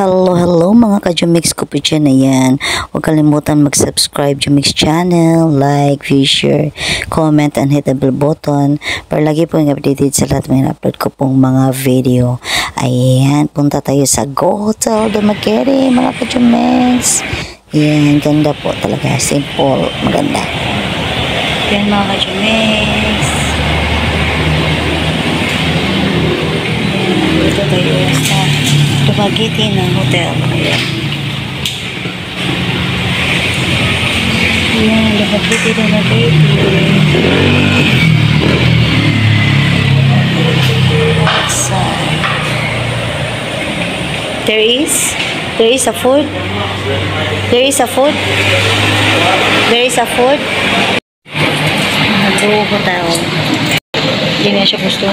Hello mga ka-Jumix ko po dyan. Ayan. Huwag kalimutan mag-subscribe Jumix channel, like, view, share, comment, and hit the bell button para lagi po yung updated sa lahat ng upload ko pong mga video. Ayan. Punta tayo sa Go Hotel Dumaguete mga ka-Jumix. Ayan. Ganda po talaga. Simple. Maganda. Ayan mga ka-Jumix. Ayan. Dito tayo sa Dumaguete na hotel. Ayan. Ayan, Dumaguete. Outside. There is a food. There is a food. Go hotel. Hindi nga siya gusto.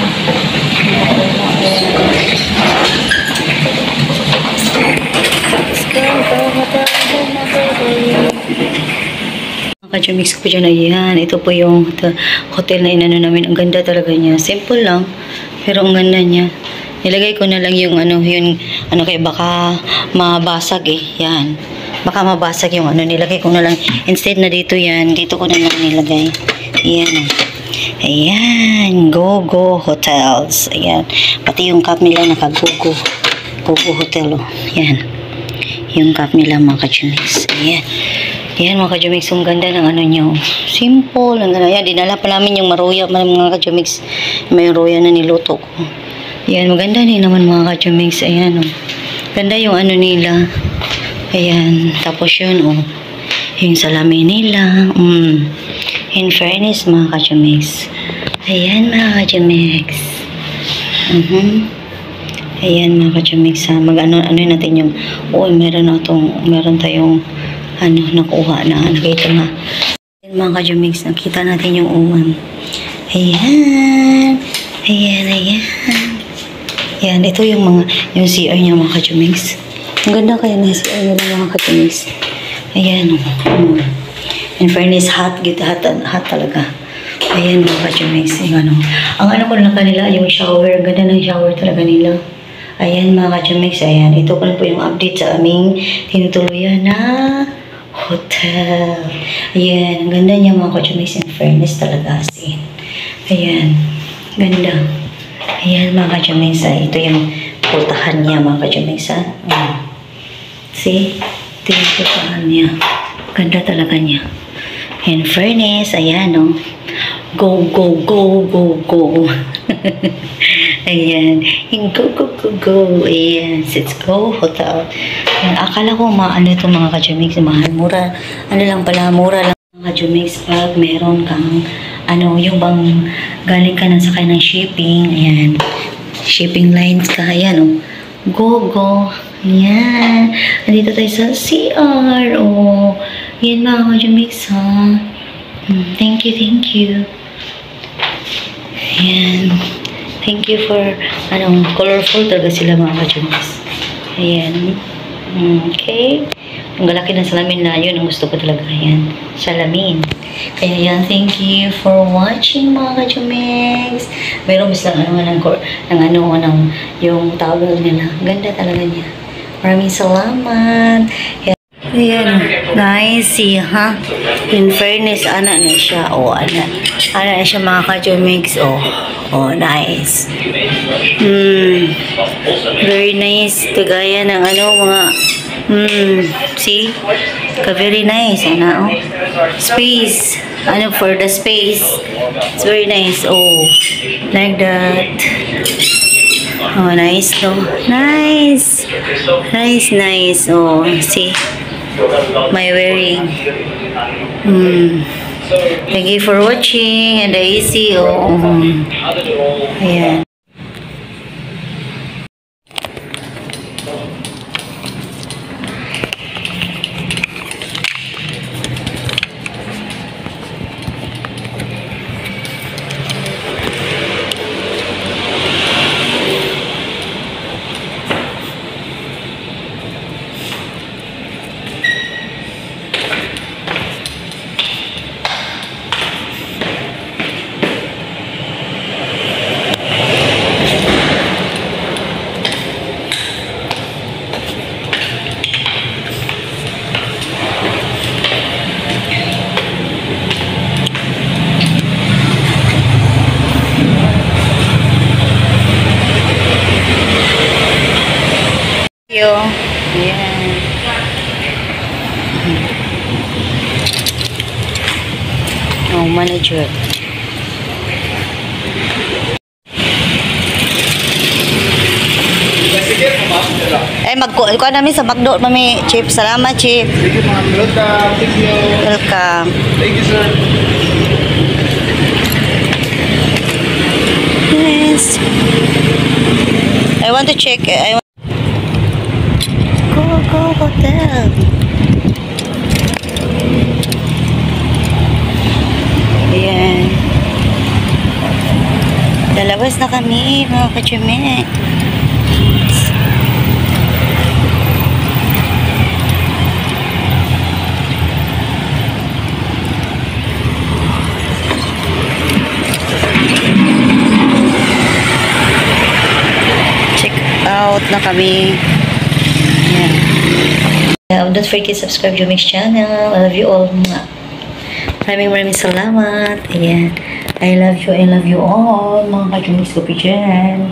Ka-Jumix ko po dyan. Ayan. Ito po yung hotel na inano namin. Ang ganda talaga niya. Simple lang. Pero ang ganda niya. Nilagay ko na lang yung kaya baka mabasag eh. Yan. Baka mabasag yung nilagay ko na lang. Instead na dito yan. Dito ko na lang nilagay. Ayan. Ayan. Go Hotels. Ayan. Pati yung cup nila naka-Go Hotel. Oh. Ayan. Yung cup nila mga ka-Jumix. Ayan. Yan mga ka-Jumix, ang ganda ng nyo. Simple. Ang ganda. Yan, dinala pa namin yung maruya mga ka-Jumix. May roya na niluto ko. Yan, maganda din naman mga ka-Jumix. Ayan, oh. Ganda yung nila. Ayan. Tapos yun, oh. Yung salamin nila. In fairness mga ka-Jumix. Ayan mga ka-Jumix. Ayan mga ka-Jumix. Mag-ano natin yung, meron tayong nakuha na nakita nga. Mga ka-Jumix, nakita natin yung uwan. Ayan. Ayan, ito yung CR niya mga ka-Jumix. Ang ganda kaya na CR nila mga ka-Jumix. Ayan. In fairness, hot talaga. Ayan mga ka-Jumix. Ang ko lang kanila, yung shower. Ganda ng shower talaga nila. Ayan mga ka-Jumix. Ayan, ito ko lang po yung update sa aming tinutuluyan na hotel. Ayan, ang ganda niya mga ka-Jumix. In fairness talaga asin. Ayan, ganda. Ayan mga ka-Jumix. Ito yung pultahan niya mga ka-Jumix. See? Ito yung pultahan niya. Ganda talaga niya. In fairness, ayan o. Go. Ayan. Yung go. Ayan. Let's go hotel. Ayan. Akala ko itong mga ka-Jumix. Mahal, mura. Lang pala, mura lang mga ka-Jumix pag meron kang yung bang galing ka na sakay ng shipping. Ayan. Shipping lines ka. Ayan o. Go. Ayan. Andito tayo sa CR. Ayan mga ka-Jumix ha. Thank you. Ayan. Thank you for, colorful talaga sila mga ka-Jumix. Ayan. Okay. Ang galaki ng salamin na yun, ang gusto ko talaga. Ayan. Salamin. Kaya yan, thank you for watching mga ka-Jumix. Meron mas lang yung towel nila. Ganda talaga niya. Maraming salamat. Ayan, nice, ha? In fairness, na siya. Ana na siya mga ka-Jumix. Nice. Very nice. Kagaya ng see? Very nice. Space. For the space. It's very nice. Like that. Nice, no? Nice. See? My wearing. Thank you for watching. And I see you. Ayan. Yo. Ayan. Oh, manager. Sige, pumasok na lang. Magkuha namin sa McDo, mami. Chip, salamat, Chip. Sige, mga welcome. Thank you. Welcome. Thank you, sir. Yes. I want to check. Go Hotel. Ayan. Lalabas na kami, mga kachime. Check out na kami. Ayan. Don't forget to subscribe to my channel. I love you all. Maraming salamat. Ayan. I love you all, mga kachumis ko po dyan.